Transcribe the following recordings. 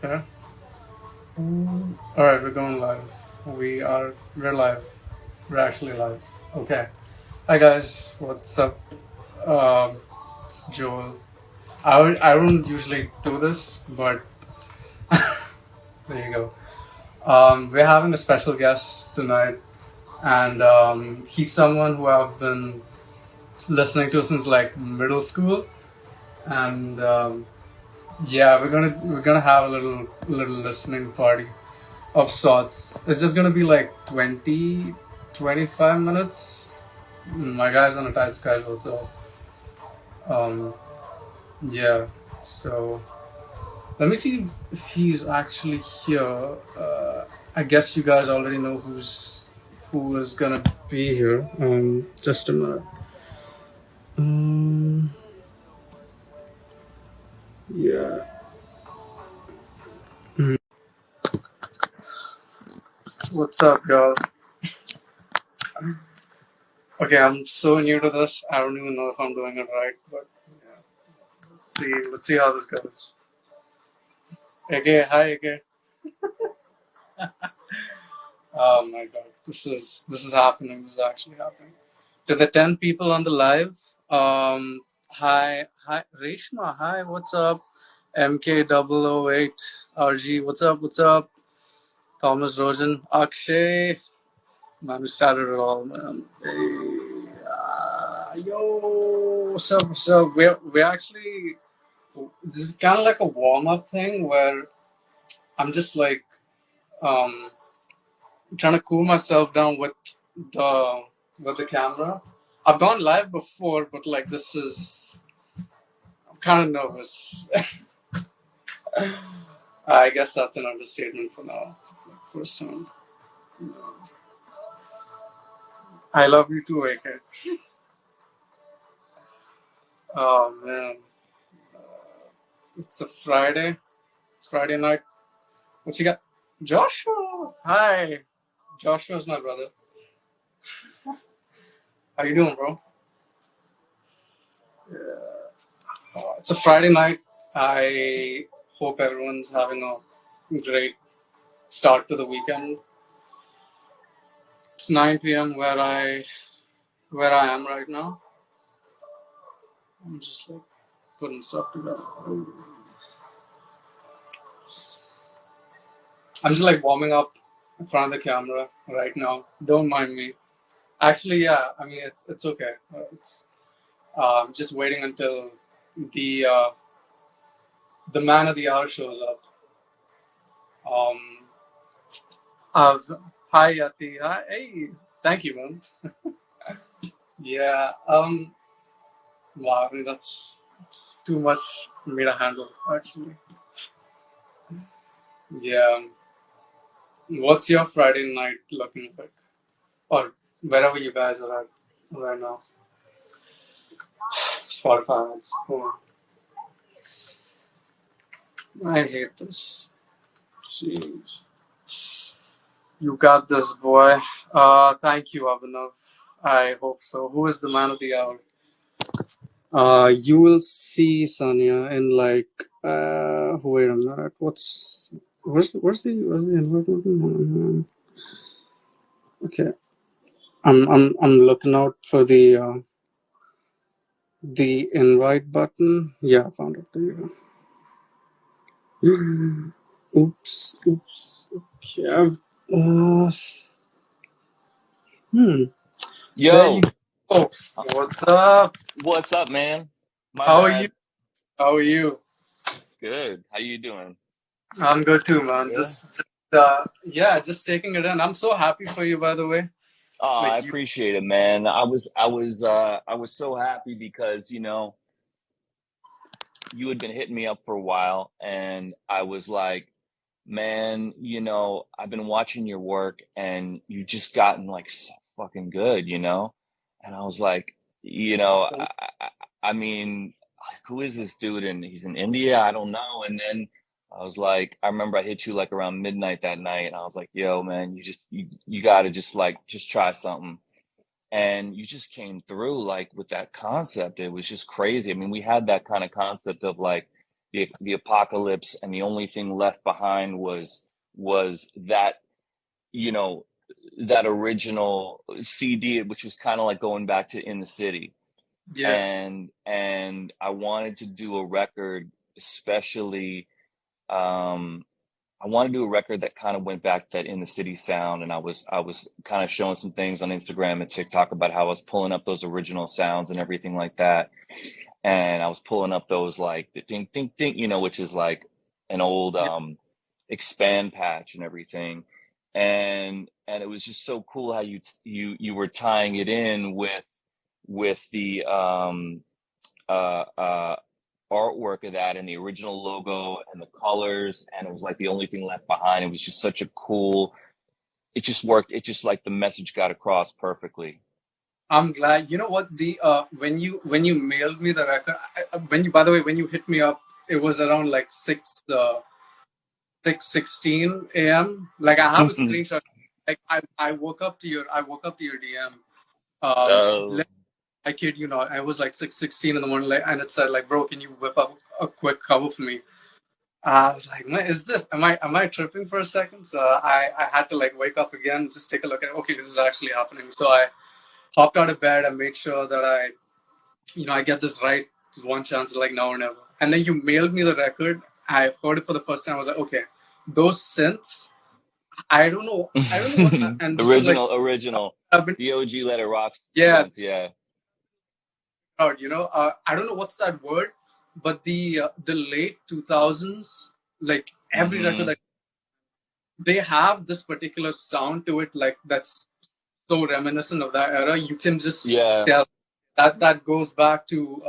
Okay. All right, we're going live. We're live. We're actually live. Okay. Hi guys, what's up? Um, it's Joel. I don't usually do this, but there you go. We're having a special guest tonight, and he's someone who I've been listening to since like middle school, and yeah, we're gonna have a little listening party of sorts. It's just gonna be like 20, 25 minutes. My guy's on a tight schedule, so um, yeah. So let me see if he's actually here. I guess you guys already know who is gonna be here. Just a minute. Um, yeah. Mm. What's up, y'all? Okay, I'm so new to this. I don't even know if I'm doing it right, but yeah. Let's see. Let's see how this goes. Okay, hi, okay. Oh my god, this is happening. This is actually happening. To the 10 people on the live, hi, Reshma, hi, what's up? MK008 RG, what's up? What's up? Thomas Rosen, Akshay, man, we started it all, man. Hey, yo, what's up? What's up? We're actually this is kind of like a warm up thing where I'm just like um trying to cool myself down the with the camera. I've gone live before, but like this is I'm kind of nervous. I guess that's an understatement for now. It's like first time. I love you too, AK. Oh man, it's a Friday night. What you got, Joshua? Hi, Joshua's my brother. How you doing, bro? It's a Friday night. I hope everyone's having a great start to the weekend. It's 9 p.m. where I am right now. I'm just like putting stuff together. I'm just like warming up in front of the camera right now. Don't mind me. Actually, yeah. I mean, it's okay. It's just waiting until the uh, the man of the hour shows up. Um, uh, Hi Yati. Hi. Hey. Thank you, man. Yeah. Wow. I mean, that's too much for me to handle. Actually. Yeah. What's your Friday night looking like? Or wherever you guys are at right now. Spotify ads. Oh, I hate this. Jeez. You got this, boy. Thank you, Abhinav. I hope so. Who is the man of the hour? You will see Sanya in like. Wait a minute. Where's the invite button? Okay, I'm looking out for the invite button. Yeah, I found it. There you go. Oops. Okay, hmm. There you Yo, go. What's up? what's up, man? My How are you? bad. How are you? Good. How you doing? I'm good too, man. Yeah. Yeah, just taking it in. I'm so happy for you, by the way. Oh, I Like you, appreciate it, man. I was so happy because, you had been hitting me up for a while and I was like, man, I've been watching your work and you just gotten like so fucking good. And I was like, you know, I, I, I mean, who is this dude? And he's in India? I don't know. And then I was like, I remember I hit you like around midnight that night and I was like, yo, man, you gotta just try something. And you just came through like with that concept. It was just crazy. I mean, we had that kind of concept of like, the apocalypse, and the only thing left behind was that, you know, that original CD, which was kind of like going back to In the City. Yeah. And I wanted to do a record, especially um I wanted to do a record that kind of went back to that In the City sound, and I was kind of showing some things on Instagram and TikTok about how I was pulling up those original sounds and everything like that. And I was pulling up those like the ding ding ding, you know, which is like an old Yeah. expand patch and everything. And it was just so cool how you were tying it in with the uh, uh, artwork of that and the original logo and the colors, and it was like the only thing left behind. It was just such a cool. It just worked. It just like the message got across perfectly. I'm glad. You know what? The when you mailed me the record, when you by the way when you hit me up, it was around like 6:16 a.m. Like I have a screenshot. Like I woke up to your DM. So I kid you not. I was like 6:16 in the morning, like, and it said like, "Bro, can you whip up a quick cover for me?" I was like, "Man, is this? Am I tripping for a second?" So I had to like wake up again, just take a look at it. Okay, this is actually happening. So I hopped out of bed and made sure that I get this right one chance, like now or never. And then you mailed me the record. I heard it for the first time. I was like, okay, those synths. I don't know what. And this is like original, I've been the OG Let It Rock yeah, synth. Yeah. out. I don't know what's that word, but the late 2000s, like every record Hmm. that they have this particular sound to it, like that's so reminiscent of that era. You can just Yeah. tell that goes back to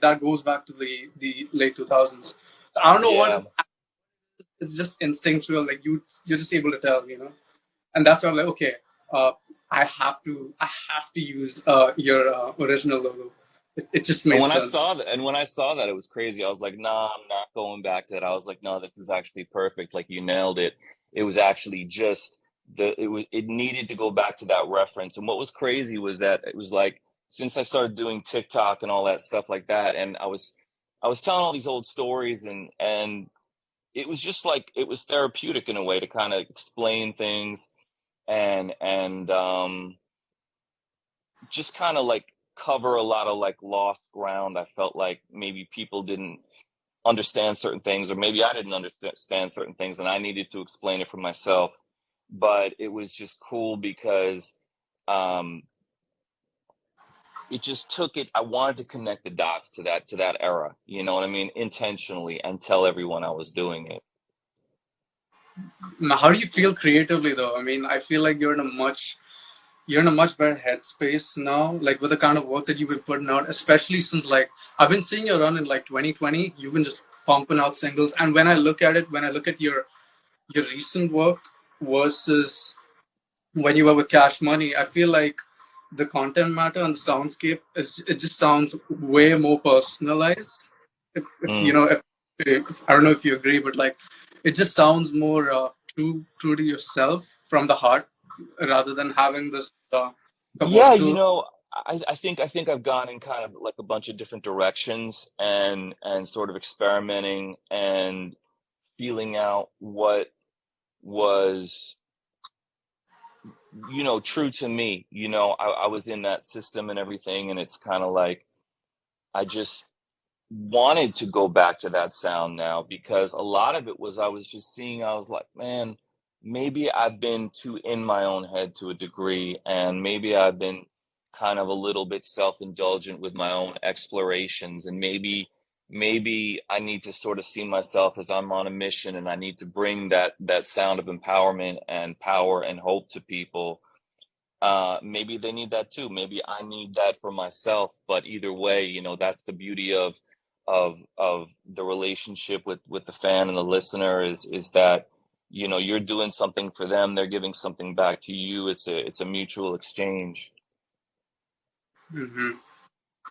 that goes back to the late 2000s. So I don't know what Yeah. it's just instinctual. Like you're just able to tell, and that's why I'm like, okay, uh, I have to use your original logo. It just And made when I sense. saw that, and when I saw that, it was crazy. I was like, "Nah, I'm not going back to that." I was like, "No, this is actually perfect. Like you nailed it. It was actually just it needed to go back to that reference." And what was crazy was that it was like since I started doing TikTok and all that stuff like that, and I was telling all these old stories, and it was just like it was therapeutic in a way to kind of explain things and just kind of like cover a lot of like lost ground. I felt like maybe people didn't understand certain things, or maybe I didn't understand certain things, and I needed to explain it for myself. But it was just cool because um, it just took it. I wanted to connect the dots to that era. You know what I mean? Intentionally, and tell everyone I was doing it. Now, how do you feel creatively though? I mean, I feel like you're in a much better headspace now, like with the kind of work that you've been putting out, especially since like I've been seeing you run in like 2020. You've been just pumping out singles, and when I look at your recent work versus when you were with Cash Money, I feel like the content matter and the soundscape it just sounds way more personalized. If you Mm. know, if I don't know if you agree, but like it just sounds more true to yourself from the heart, rather than having this Yeah, commercial. I think I've gone in kind of like a bunch of different directions and sort of experimenting and feeling out what was, true to me. I was in that system and everything, and it's kind of like I just wanted to go back to that sound now because a lot of it was I was just seeing, I was like, man, maybe I've been too in my own head to a degree, and maybe I've been kind of a little bit self-indulgent with my own explorations, and maybe I need to sort of see myself as I'm on a mission, and I need to bring that sound of empowerment and power and hope to people. Maybe they need that too. Maybe I need that for myself. But either way, that's the beauty of the relationship with the fan and the listener is that you're doing something for them, they're giving something back to you. It's a mutual exchange. Hmm.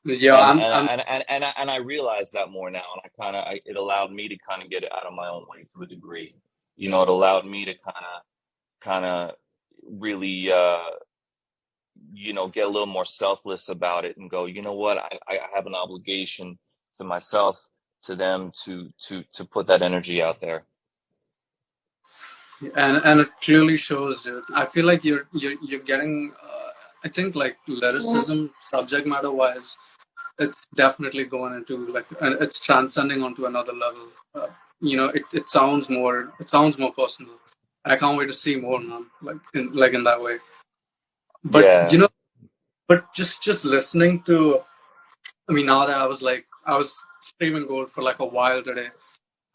Yeah, And I'm. and I'm. and and I realize that more now, and it allowed me to kind of get it out of my own way to a degree. It allowed me to kind of really get a little more selfless about it and go, you know what, I have an obligation to myself to them to put that energy out there. And it clearly shows, dude. I feel like you're getting. I think like lyricism, subject matter wise, it's definitely going into like, and it's transcending onto another level. It sounds more personal. I can't wait to see more, man. Like in that way. But Yeah. but just listening to. I mean, now that I was streaming gold for like a while today,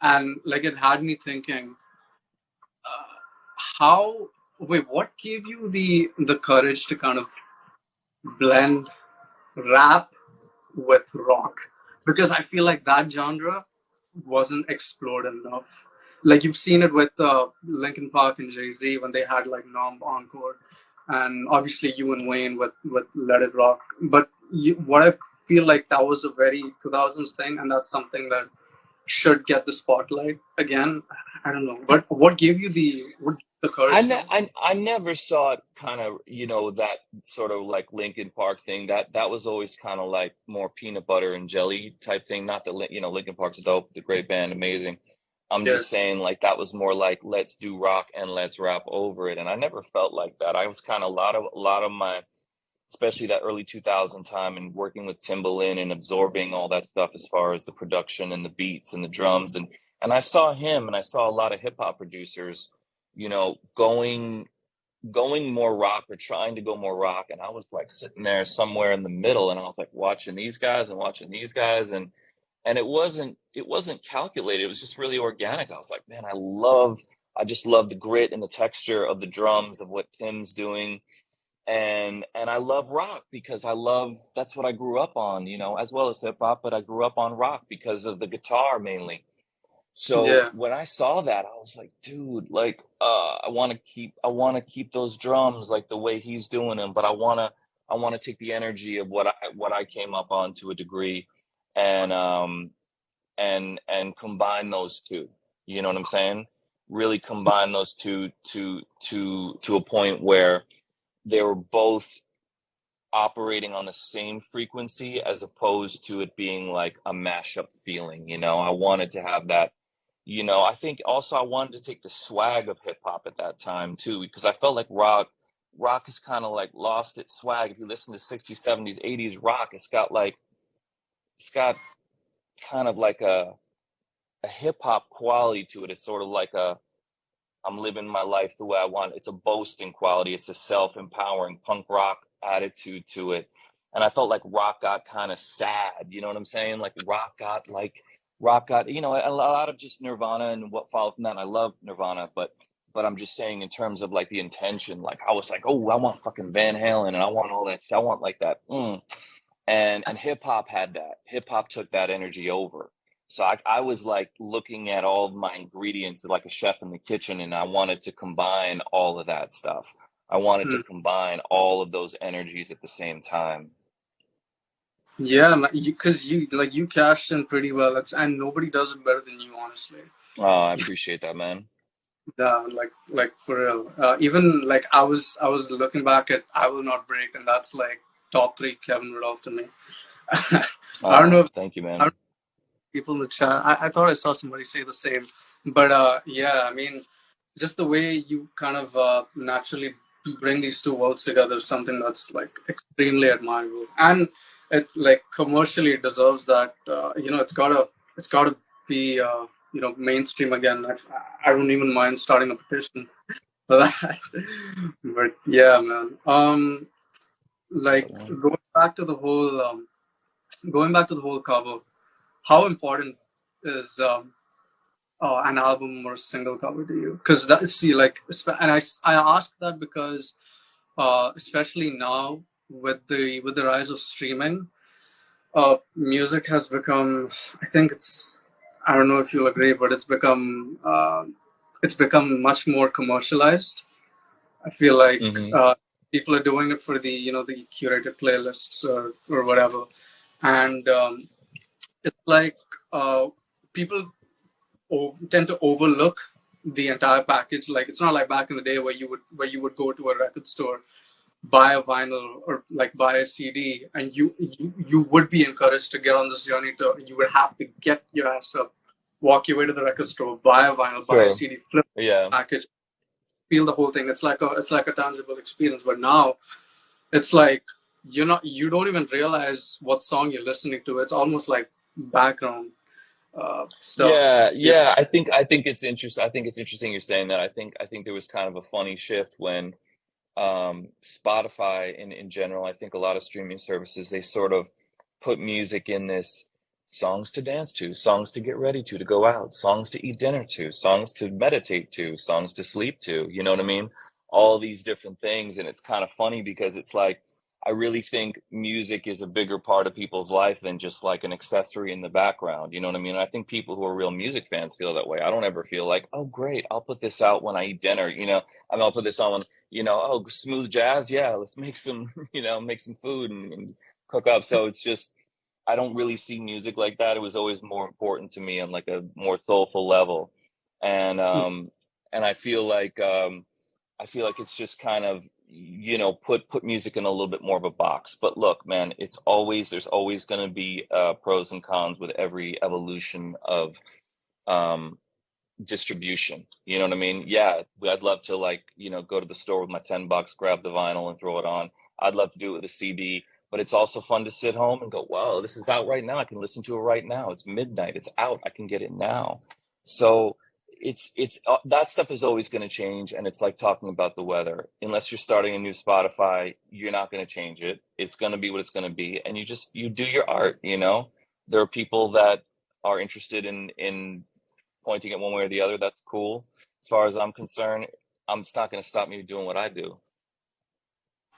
and like it had me thinking, how wait, what gave you the courage to kind of blend rap with rock? Because I feel like that genre wasn't explored enough. Like you've seen it with Linkin Park and Jay-Z when they had like Numb Encore, and obviously you and Wayne with Let It Rock. But what I feel like that was a very 2000s thing, and that's something that should get the spotlight again. I don't know. But what the courage to? I never saw it kind of, that sort of like Linkin Park thing. That was always kind of like more peanut butter and jelly type thing. Not that, Linkin Park's dope, the great band, amazing. I'm Yeah, just saying like that was more like let's do rock and let's rap over it. And I never felt like that. I was kind of a lot of my, especially that early 2000 time and working with Timbaland and absorbing all that stuff as far as the production and the beats and the drums. And I saw him and I saw a lot of hip hop producers, going more rock or trying to go more rock. And I was like sitting there somewhere in the middle and I was like watching these guys and watching these guys. And it wasn't calculated. It was just really organic. I was like, man, I just love the grit and the texture of the drums of what Tim's doing. And I love rock because that's what I grew up on, as well as hip hop, but I grew up on rock because of the guitar mainly. So yeah, when I saw that, I was like, dude, like, I want to keep those drums like the way he's doing them, but I want to take the energy of what I came up on to a degree, and combine those two. You know what I'm saying? Really combine those two to a point where they were both operating on the same frequency as opposed to it being like a mashup feeling. I wanted to have that. I think also I wanted to take the swag of hip hop at that time too, because I felt like rock has kind of like lost its swag. If you listen to 60s, 70s, 80s rock, it's got kind of like a hip hop quality to it. It's sort of like I'm living my life the way I want. It's a boasting quality. It's a self-empowering punk rock attitude to it. And I felt like rock got kind of sad. You know what I'm saying? Like rock got, a lot of just Nirvana and what followed from that. And I love Nirvana, but I'm just saying in terms of like the intention, like I was like, oh, I want fucking Van Halen and I want all that shit. I want like that. And hip hop had that. Hip hop took that energy over. So I was like looking at all of my ingredients like a chef in the kitchen, and I wanted to combine all of that stuff. I wanted to mm, combine all of those energies at the same time. yeah. Because you cashed in pretty well. And nobody does it better than you, honestly. Oh, I appreciate that, man. Yeah, like for real. Even like I was looking back at "I Will Not Break," and that's like top three Kevin Rudolph to me. I don't know Oh, if thank you, I man. don't know if people in the chat. I thought I saw somebody say the same, but yeah, I mean, just the way you kind of naturally bring these two worlds together is something that's like extremely admirable, and it like commercially it deserves that. It's gotta be mainstream again. I don't even mind starting a petition for that. But yeah, man. Like So, going back to the whole cover. How important is an album or a single cover to you? Because that see like, and I ask that because especially now with the rise of streaming, music has become. I think it's. I don't know if you'll agree, but it's become much more commercialized. I feel like hmm people are doing it for the curated playlists or whatever, and it's like people tend to overlook the entire package. Like it's not like back in the day where you would go to a record store buy a vinyl or like buy a CD, and you would be encouraged to get on this journey. To you would have to get your ass up, walk your way to the record store, buy a vinyl, buy a Sure. CD, flip Yeah. the package, feel the whole thing. It's like a tangible experience. But now it's like you don't even realize what song you're listening to. It's almost like background stuff. Yeah, Yeah, yeah. I think it's interesting. I think it's interesting you're saying that. I think there was kind of a funny shift when Spotify in general, I think a lot of streaming services, they sort of put music in this songs to dance to, songs to get ready to go out, songs to eat dinner to, songs to meditate to, songs to sleep to, you know what I mean? All these different things. And it's kind of funny because it's like, I really think music is a bigger part of people's life than just like an accessory in the background. You know what I mean? I think people who are real music fans feel that way. I don't ever feel like, oh, great, I'll put this out when I eat dinner. I mean, I'll put this on when, oh, smooth jazz. Yeah, let's make some, make some food and cook up. So it's just, I don't really see music like that. It was always more important to me on like a more soulful level. And, um, and I feel like it's just kind of, put music in a little bit more of a box. But look, man, there's always going to be pros and cons with every evolution of, um, distribution. You know what I mean? Yeah, I'd love to like, go to the store with my $10, grab the vinyl and throw it on. I'd love to do it with a CD, but it's also fun to sit home and go, wow, this is out right now. I can listen to it right now. It's midnight. It's out. I can get it now. So that stuff is always going to change. And it's like talking about the weather. Unless you're starting a new Spotify, you're not going to change it. It's going to be what it's going to be. And you do your art. There are people that are interested in pointing it one way or the other. That's cool. As far as I'm concerned, it's not going to stop me doing what I do.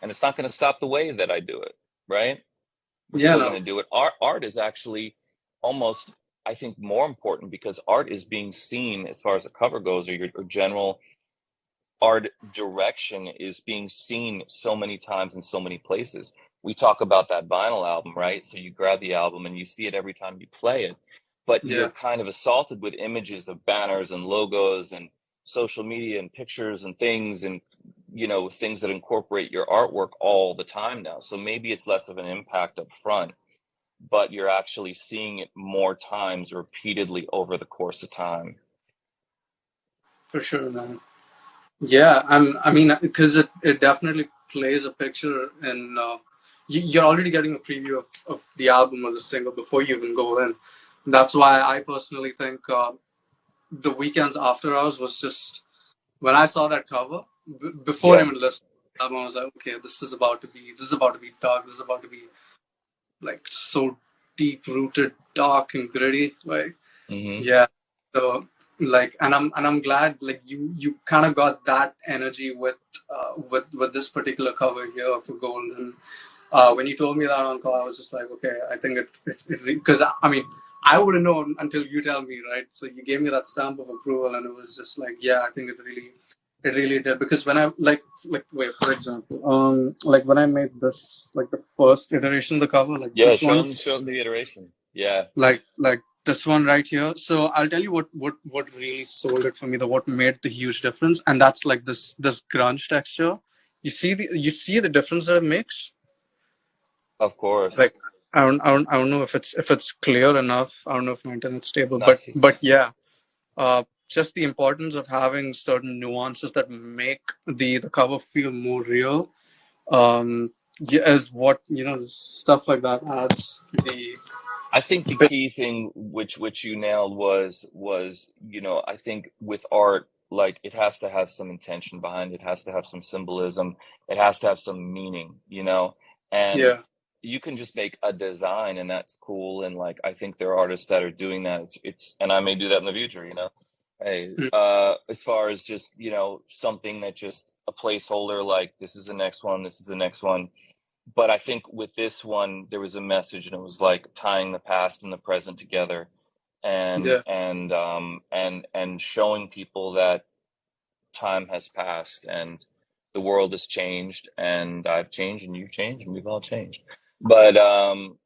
And it's not going to stop the way that I do it, right? We're yeah, still going no, to do it. Art is actually almost, I think, more important because art is being seen as far as the cover goes, or your general art direction is being seen so many times in so many places. We talk about that vinyl album, right? So you grab the album and you see it every time you play it, but you're yeah, kind of assaulted with images of banners and logos and social media and pictures and things and things that incorporate your artwork all the time now. So maybe it's less of an impact up front, but you're actually seeing it more times repeatedly over the course of time. for sure, man. Yeah, I mean, because it definitely plays a picture, and you're already getting a preview of the album or the single before you even go in. That's why I personally think the Weekend's After Hours was just when I saw that cover before Yeah. even listening to the album, I was like, okay, this is about to be dark. This is about to be like so deep rooted, dark and gritty. Like, Hmm. yeah. So like, and I'm glad like you kind of got that energy with this particular cover here for Gold. And when you told me that on call, I was just like, okay, I think it because I mean I wouldn't know until you tell me, right? So you gave me that stamp of approval, and it was just like, yeah, I think it really did. Because when I like wait, for example, like when I made this like the first iteration of the cover, like Yeah, this one, show them the iteration. Yeah. like this one right here. So I'll tell you what really sold it for me, the what made the huge difference, and that's like this grunge texture. You see the difference that it makes. Of course. Like I don't know if it's clear enough. I don't know if my internet's stable, No, I but see. but yeah, just the importance of having certain nuances that make the cover feel more real. Yeah, is what stuff like that adds the I think the bit. key thing which you nailed was, I think with art, like it has to have some intention behind it, has to have some symbolism, it has to have some meaning. And Yeah, you can just make a design and that's cool. And like I think there are artists that are doing that. It's and I may do that in the future. Hey, mm, as far as just, something that just a placeholder, like this is the next one, this is the next one. But I think with this one, there was a message, and it was like tying the past and the present together, and yeah. and and showing people that time has passed and the world has changed, and I've changed, and you've changed, and we've all changed. But um,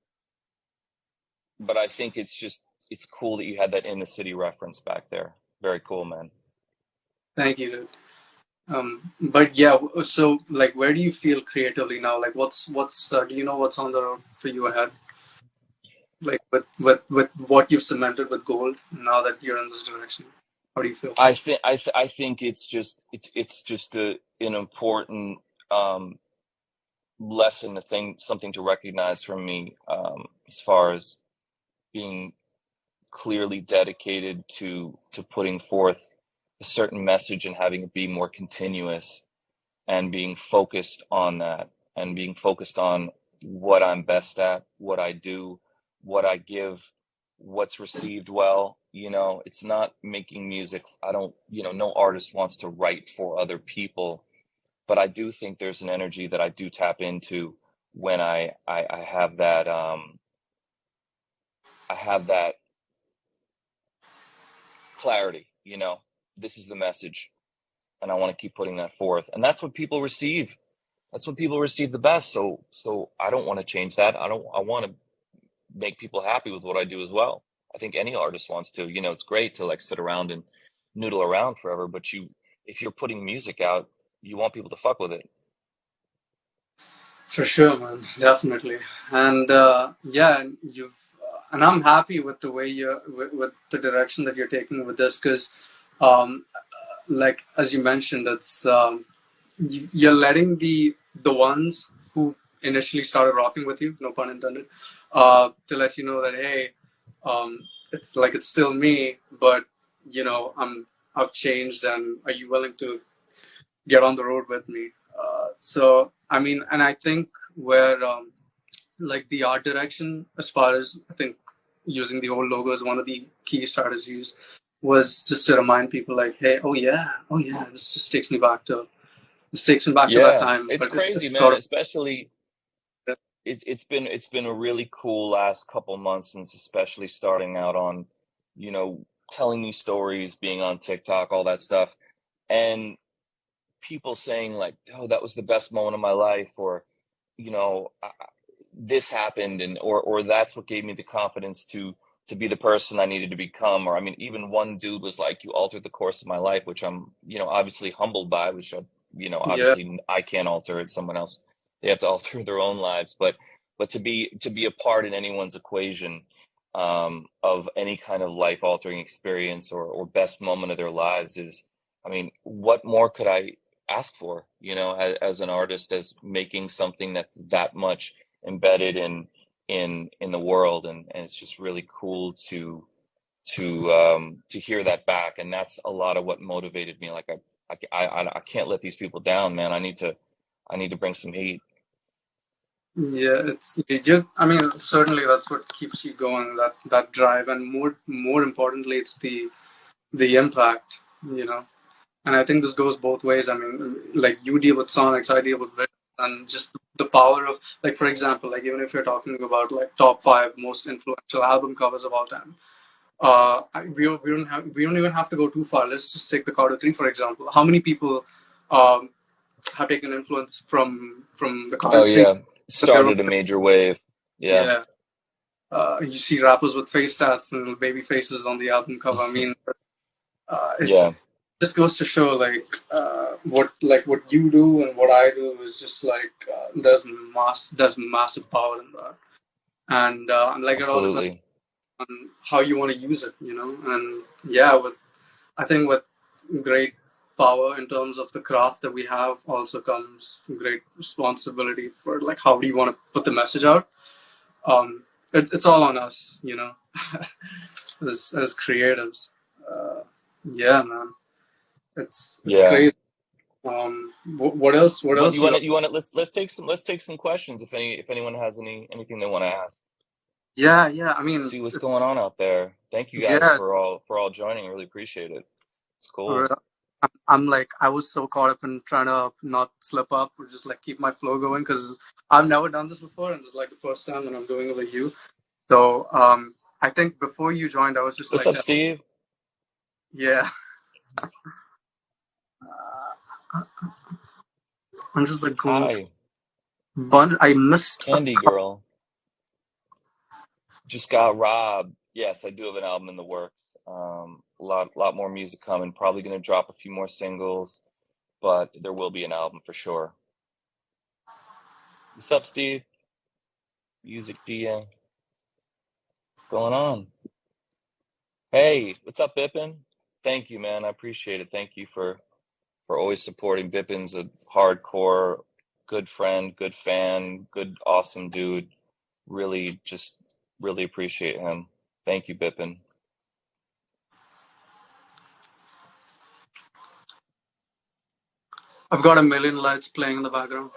but I think it's cool that you had that in the city reference back there. Very cool, man. Thank you, dude. But yeah, so like, where do you feel creatively now? Like, what's do you know what's on the road for you ahead? Like with what you've cemented with gold now that you're in this direction, how do you feel? I think it's just an important um, lesson, a thing, something to recognize from me, as far as being clearly dedicated to putting forth a certain message and having it be more continuous, and being focused on that, and being focused on what I'm best at, what I do, what I give, what's received well. It's not making music. I don't, no artist wants to write for other people, but I do think there's an energy that I do tap into when I have that, I have that clarity. This is the message, and I want to keep putting that forth, and that's what people receive. That's what people receive the best. So I don't want to change that. I want to make people happy with what I do as well. I think any artist wants to. It's great to like sit around and noodle around forever, but if you're putting music out, you want people to fuck with it. For sure, man, definitely. And yeah, and I'm happy with the way with the direction that you're taking with this, because, um, like as you mentioned, it's you're letting the ones who initially started rocking with you, no pun intended, to let you know that hey, it's like it's still me, but I've changed, and are you willing to get on the road with me? So I mean, and I think where like the art direction, as far as I think using the old logo as one of the key strategies, was just to remind people like, hey, oh yeah, this takes me back to that Yeah, time. it's But crazy, it's man. sort of Especially it's been a really cool last couple months, since especially starting out on, you know, telling these stories, being on TikTok, all that stuff, and people saying like, "Oh, that was the best moment of my life," or, you know, "This happened," and or "That's what gave me the confidence to be the person I needed to become." Or I mean, even one dude was like, "You altered the course of my life," which I'm, obviously humbled by, which yeah, obviously I can't alter it. Someone else, they have to alter their own lives, but to be a part in anyone's equation, of any kind of life altering experience, or best moment of their lives is, I mean, what more could I ask for, as an artist, as making something that's that much embedded in the world, and it's just really cool to hear that back, and that's a lot of what motivated me. Like I can't let these people down, man. I need to bring some heat. yeah. I mean, certainly that's what keeps you going. That drive, and more importantly, it's the impact. You know. And I think this goes both ways. I mean, like you deal with sonics, I deal with videos, and just the power of, like, for example, like even if you're talking about like top five most influential album covers of all time, we don't even have to go too far. Let's just take the Carter Three for example. How many people um, have taken influence from the Carter Oh Three? yeah, But their own, started a major wave. Yeah, yeah. You see rappers with face tats and baby faces on the album cover. I mean, it yeah, just goes to show what you do and what I do is just like there's massive power in that, and like it all depends absolutely. on how you want to use it, and yeah, with I think with great power in terms of the craft that we have also comes great responsibility for like how do you want to put the message out. It's all on us, as creatives. Uh, yeah, man, it's Yeah. crazy. What else? What But else you? let's take some questions, if anyone has anything they want to ask. Yeah. I mean, See what's going on out there. Thank you guys yeah. for all joining. I really appreciate it. It's cool. I'm like I was so caught up in trying to not slip up or just like keep my flow going because I've never done this before and this is like the first time that I'm doing it with you. So I think before you joined, I was just What's like, up, Steve? yeah, I'm just like going. Hi, But I missed a Candy couple. Girl. Just got robbed. Yes, I do have an album in the works. A lot more music coming. Probably gonna drop a few more singles, but there will be an album for sure. What's up, Steve? Music DM. Going on? Hey, what's up, Bippin? Thank you, man. I appreciate it. Thank you for always supporting. Bippin's a hardcore, good friend, good fan, good, awesome dude. Really, just really appreciate him. Thank you, Bippin. I've got a million lights playing in the background.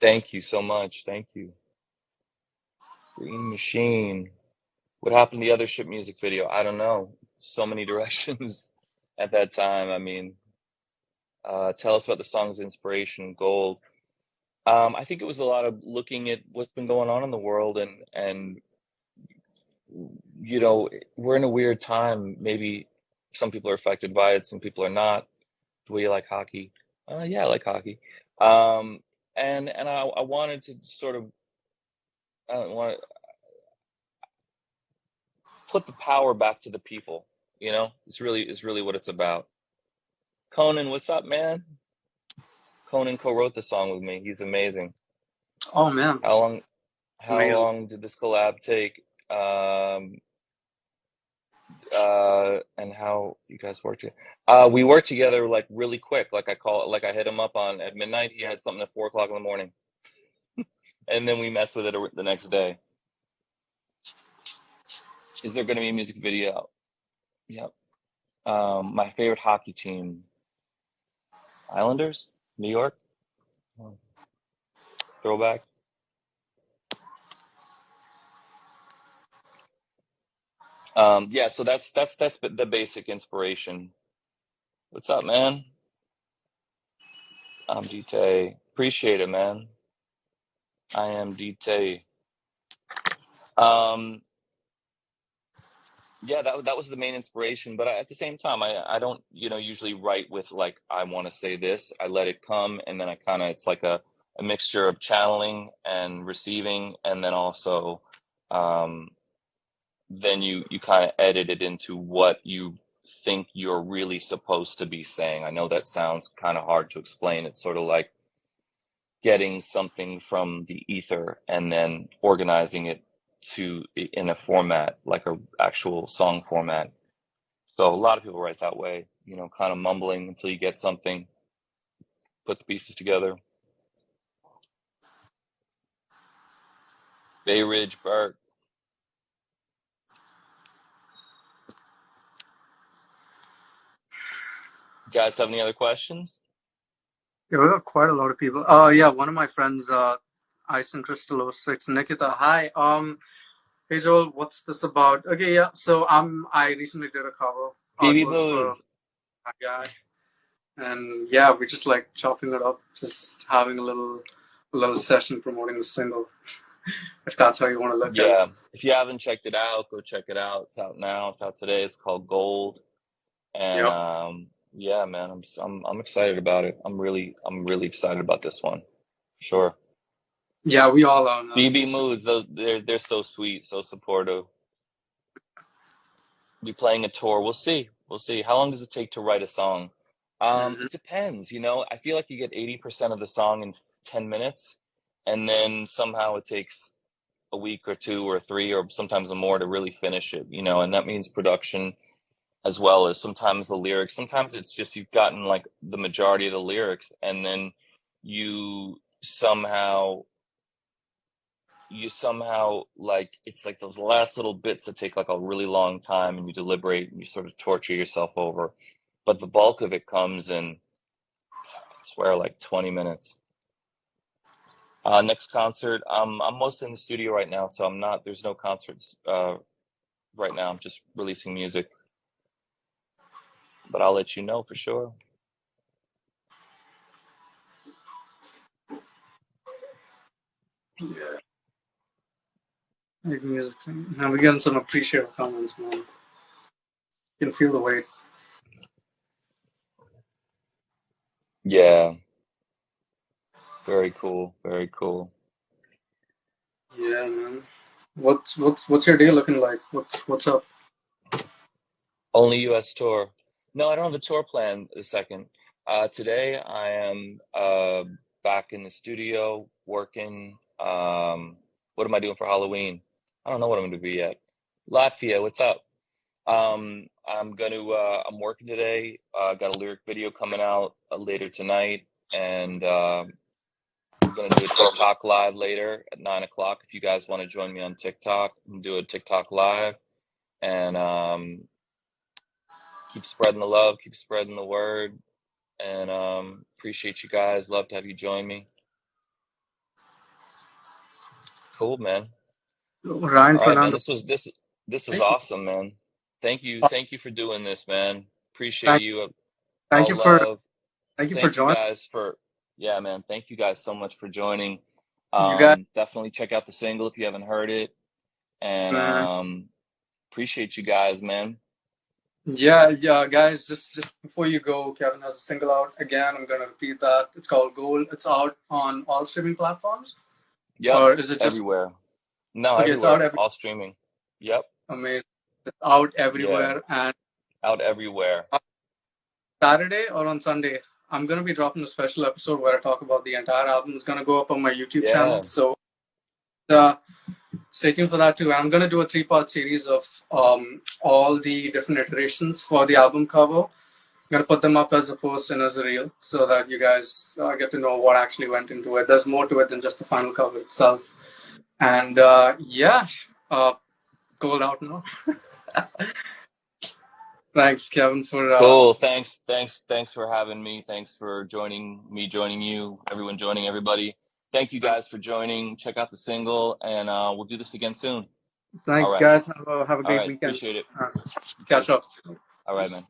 Thank you so much. Thank you. Green Machine. What happened to the other ship music video? I don't know. So many directions at that time. I mean, tell us about the song's inspiration, Gold. I think it was a lot of looking at what's been going on in the world, and you know, we're in a weird time. Maybe some people are affected by it, some people are not. The way you like hockey? Yeah, I like hockey. Um, and I wanted to sort of, I don't want to put the power back to the people. You know, it's really what it's about. Conan, what's up, man? Conan co-wrote the song with me. He's amazing. Oh man, How long? How amazing. long did this collab take? And how you guys worked together? We worked together like really quick. Like I hit him up on at midnight. He had something at 4 o'clock in the morning, and then we messed with it the next day. Is there going to be a music video? Yep. My favorite hockey team, Islanders, New York. Throwback. Yeah. So that's the basic inspiration. What's up, man? I'm DT. Appreciate it, man. I am DT. Um, yeah, that was the main inspiration. But at the same time, I don't, usually write with like, I want to say this. I let it come, and then I kind of, it's like a mixture of channeling and receiving, and then also, um, then you kind of edit it into what you think you're really supposed to be saying. I know that sounds kind of hard to explain. It's sort of like getting something from the ether and then organizing it in a format like a actual song format. So a lot of people write that way, kind of mumbling until you get something, put the pieces together. Bay Ridge, Burt. You guys have any other questions? Yeah, we got quite a lot of people. Yeah, one of my friends, Ice and Crystal 06, Nikita. Hi. Hey Joel, what's this about? Okay, yeah. So I recently did a cover BB artwork for Moods. a guy, and yeah, we're just like chopping it up, just having a little session promoting the single, if that's how you want to look at it. Yeah. If you haven't checked it out, go check it out. It's out now. It's out today. It's called Gold. And Yep. yeah, man, I'm excited about it. I'm really excited about this one. Sure. Yeah, we all are now. BB Moods, they're so sweet, so supportive. Be playing a tour. We'll see. We'll see. How long does it take to write a song? Hmm. It depends, I feel like you get 80% of the song in 10 minutes, and then somehow it takes a week or two or three or sometimes more to really finish it, and that means production as well as sometimes the lyrics. Sometimes it's just you've gotten like the majority of the lyrics, and then you somehow like it's like those last little bits that take like a really long time, and you deliberate and you sort of torture yourself over, but the bulk of it comes in, I swear, like 20 minutes. Next concert, I'm mostly in the studio right now, so there's no concerts right now. I'm just releasing music, but I'll let you know for sure. Yeah. Make music. Now we're getting some appreciative comments, man. You can feel the weight. Yeah, very cool, very cool. Yeah, man. What's your day looking like? What's up? Only US tour. No, I don't have a tour plan the second. Today I am back in the studio working. What am I doing for Halloween? I don't know what I'm gonna be yet. Latvia, what's up? I'm working today. Got a lyric video coming out later tonight, and gonna do a TikTok live later at 9 o'clock. If you guys want to join me on TikTok, I'm do a TikTok live, and keep spreading the love, keep spreading the word, and appreciate you guys. Love to have you join me. Cool, man. Ryan All right, man. Fernando. This was Thank you. awesome, man. Uh, Thank you for doing this, man. Appreciate thank, you. thank All you for love. Thank you joining. guys for, yeah, man. Thank you guys so much for joining. You guys. Definitely check out the single if you haven't heard it, and Uh, appreciate you guys, man. yeah, yeah, guys. Just before you go, Kevin has a single out again. I'm gonna repeat that. It's called Gold. It's out on all streaming platforms, Yep, or is it just everywhere. No, okay? It's out everywhere. every All streaming. Yep. amazing. It's out Yeah. everywhere, and Out everywhere. Saturday or on Sunday, I'm gonna be dropping a special episode where I talk about the entire album. It's gonna go up on my YouTube channel, Yeah. so uh, stay tuned for that too. And I'm gonna do a 3-part series of all the different iterations for the album cover. I'm gonna put them up as a post and as a reel, so that you guys get to know what actually went into it. There's more to it than just the final cover itself. And yeah, gold out now. Thanks, Kevin, for Cool. Thanks for having me. Thanks for joining me, joining you, everyone joining, everybody. Thank you guys for joining. Check out the single, and we'll do this again soon. All thanks, right. guys. Have a All great right. weekend. Appreciate it. You too. Catch up. All right, man.